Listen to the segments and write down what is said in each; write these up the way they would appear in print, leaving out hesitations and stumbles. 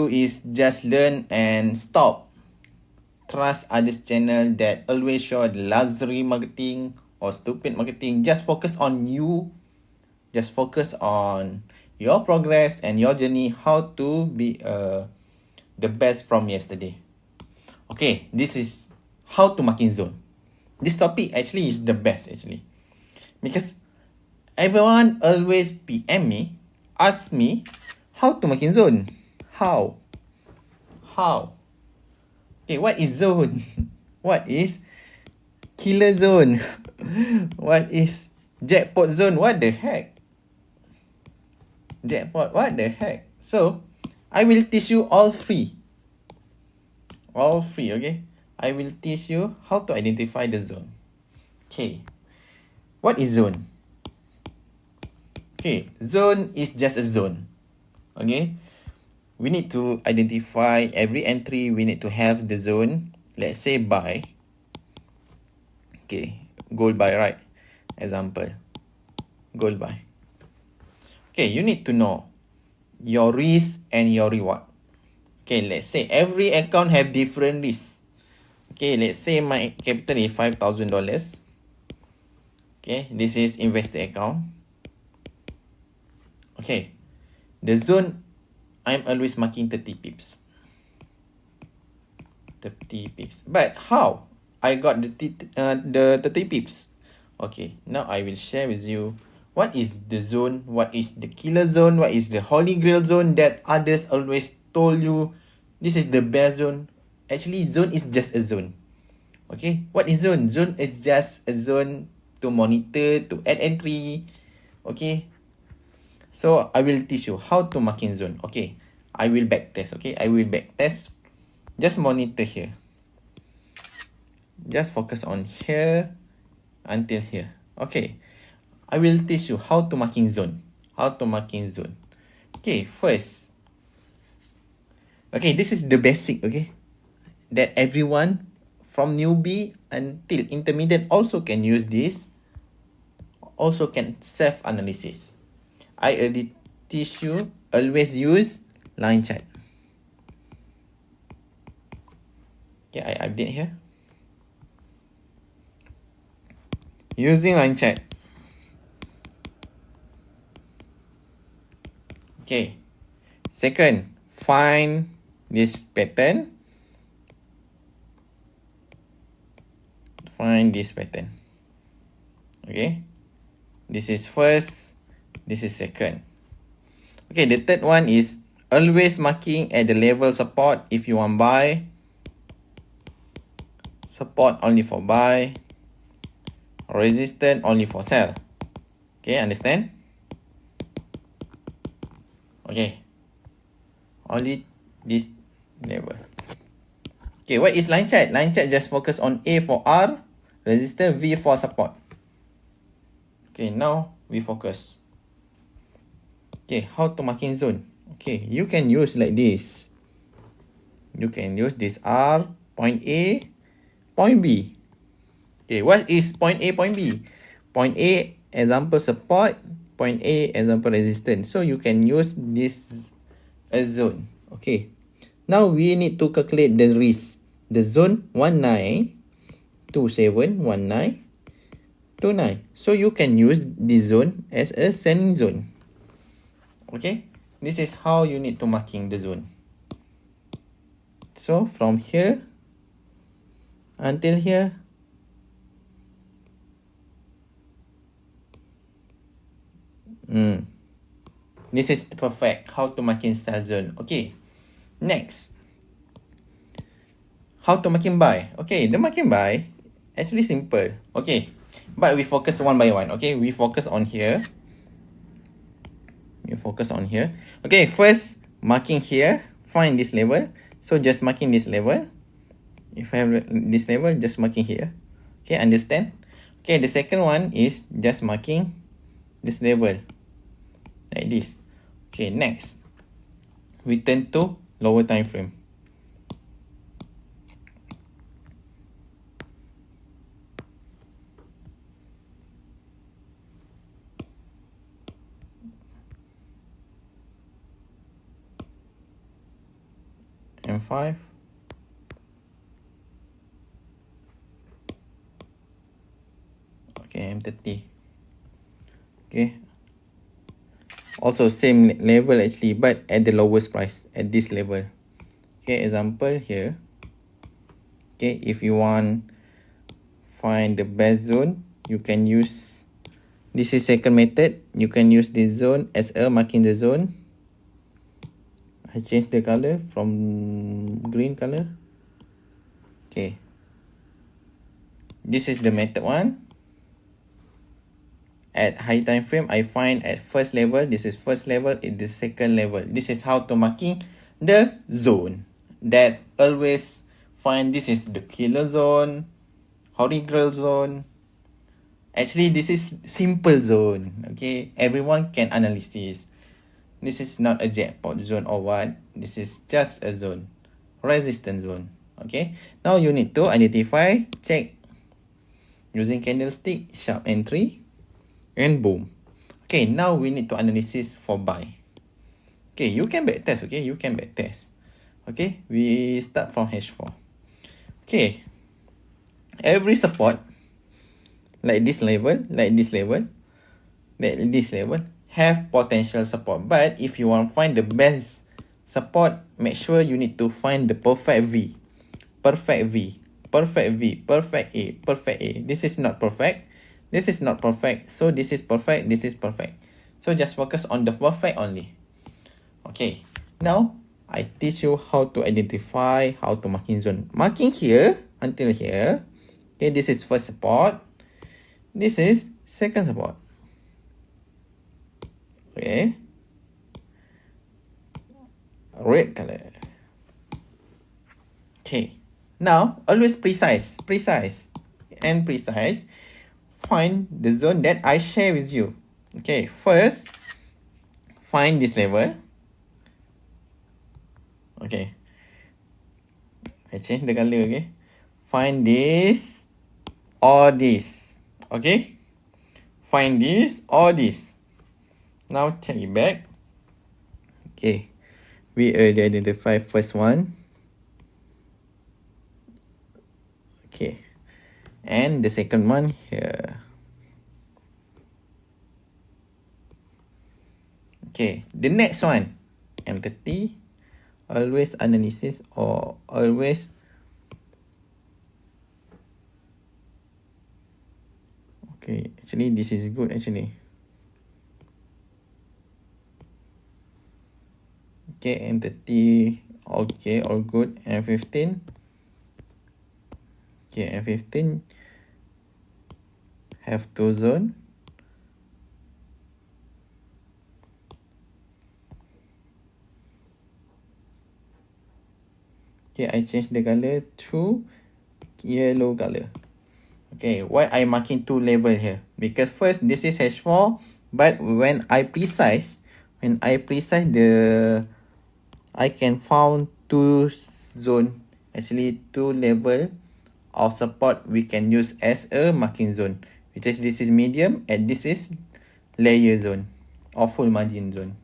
is just learn and stop. Trust others channel that always show the luxury marketing or stupid marketing. Just focus on you. Just focus on your progress and your journey, how to be the best from yesterday. Okay, this is how to marking zone. This topic actually is the best actually. Because everyone always PM me, ask me, how to marking zone? How? Okay, what is zone? What is killer zone? What is jackpot zone? What the heck? Jackpot, what the heck? So, I will teach you all free. All free, okay? I will teach you how to identify the zone. Okay. What is zone? Okay, zone is just a zone. Okay? We need to identify every entry. We need to have the zone. Let's say buy. Okay, gold buy, right? Example, gold buy. Okay, you need to know your risk and your reward. Okay, let's say every account have different risks. Okay, let's say my capital is $5,000. Okay, this is investor account. Okay, the zone, I'm always marking 30 pips. 30 pips. But how I got the 30 pips? Okay, now I will share with you what is the zone, what is the killer zone, what is the holy grail zone that others always told you this is the best zone. Actually, zone is just a zone. Okay, what is zone? Zone is just a zone to monitor, to add entry. Okay, so I will teach you how to marking zone. Okay, I will back test. Okay, I will back test. Just monitor here. Just focus on here until here. Okay, I will teach you how to marking zone. How to marking zone. Okay, first. Okay, this is the basic, okay? That everyone from newbie until intermediate also can use this. Also can self-analysis. I already teach you, always use line chart. Okay, I update here. Using line chart. Okay. Second, find this pattern. Find this pattern. Okay. This is first. This is second. Okay, the third one is always marking at the level support if you want buy. Support only for buy. Resistance only for sell. Okay, understand? Okay. Only this level. Okay, what is line chart? Line chart just focus on A for R, resistance, V for support. Okay, now we focus. Okay, how to marking zone? Okay, you can use like this. You can use this R, point A, point B. Okay, what is point A, point B? Point A, example support. Point A, example resistance. So you can use this as zone. Okay. Now we need to calculate the risk. The zone 19271929. So you can use this zone as a selling zone. Okay. This is how you need to marking the zone. So from here until here. This is perfect. How to marking sell zone. Okay. Next. How to marking buy? Okay, the marking buy actually simple. Okay, but we focus one by one. Okay, we focus on here. You focus on here. Okay, first marking here. Find this level. So just marking this level. If I have this level, just marking here. Okay, understand? Okay, the second one is just marking this level like this. Okay, next we turn to lower time frame. M5. Okay, M30. Okay. Also same level actually, but at the lowest price at this level. Okay, example here. Okay, if you want find the best zone, you can use this is second method. You can use this zone as a marking the zone. I change the color from green color. Okay, this is the method one. At high time frame, I find at first level, this is first level, it is second level. This is how to marking the zone. That's always find this is the killer zone, horizontal zone. Actually, this is simple zone. Okay, everyone can analysis. This is not a jackpot zone or what. This is just a zone, resistance zone. Okay, now you need to identify, check using candlestick, sharp entry, and boom. Okay, now we need to analysis for buy. Okay, you can backtest. Okay, you can backtest. Okay, we start from H4. Okay, every support like this level, like this level, like this level have potential support. But if you want to find the best support, make sure you need to find the perfect V, perfect V, perfect V, perfect A, perfect A. This is not perfect. This is not perfect. So this is perfect. This is perfect. So just focus on the perfect only. Okay. Now I teach you how to identify, how to marking zone. Marking here until here. Okay, this is first support. This is second support. Okay. Red color. Okay. Now always precise, and precise. Find the zone that I share with you. Okay, first find this level. Okay, I change the color. Okay, find this or this. Okay, find this or this. Now check it back. Okay, we already identify first one. Okay, and the second one here. Okay, the next one, M30. Always analysis or always okay, actually this is good actually. Okay, M30, okay, all good. M15. Okay, M15 have two zone. Okay, I change the color to yellow color. Okay, why I marking two level here? Because first this is H4, but when I precise the I can found two zone, actually two level of support we can use as a marking zone, which is this is medium and this is layer zone or full margin zone.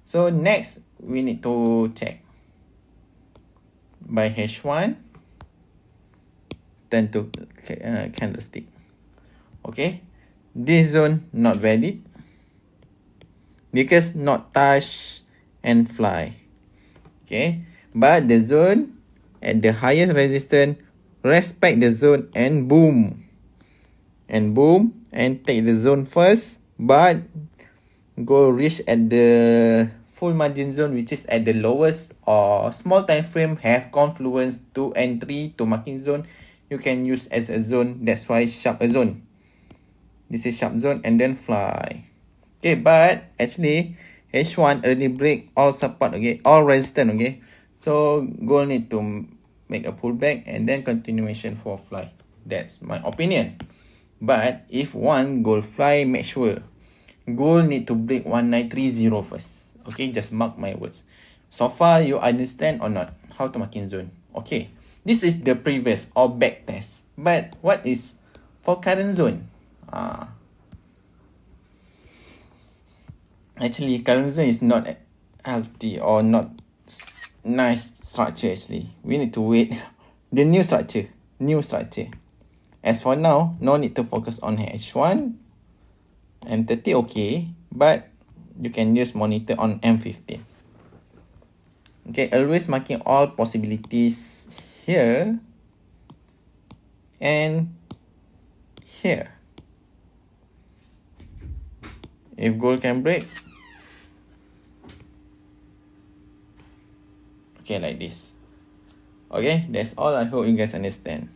So next we need to check by H1 turn to candlestick. Okay, this zone not valid because not touch and fly. Okay, but the zone at the highest resistance respect the zone and boom and take the zone first, but go reach at the full margin zone, which is at the lowest or small time frame have confluence to entry to marking zone. You can use as a zone. That's why sharp a zone. This is sharp zone and then fly. Okay, but actually H1 already break all support. Okay, all resistance. Okay, so gold need to make a pullback and then continuation for fly. That's my opinion. But if one gold fly, make sure gold need to break 1930 first. Okay, just mark my words. So far, you understand or not how to marking zone? Okay, this is the previous or back test. But what is for current zone? Actually, current zone is not healthy or not nice structure actually. We need to wait the new structure. As for now, no need to focus on H1. M30 okay, but you can use monitor on M15. Okay, always marking all possibilities here and here. If gold can break, okay, like this. Okay, that's all. I hope you guys understand.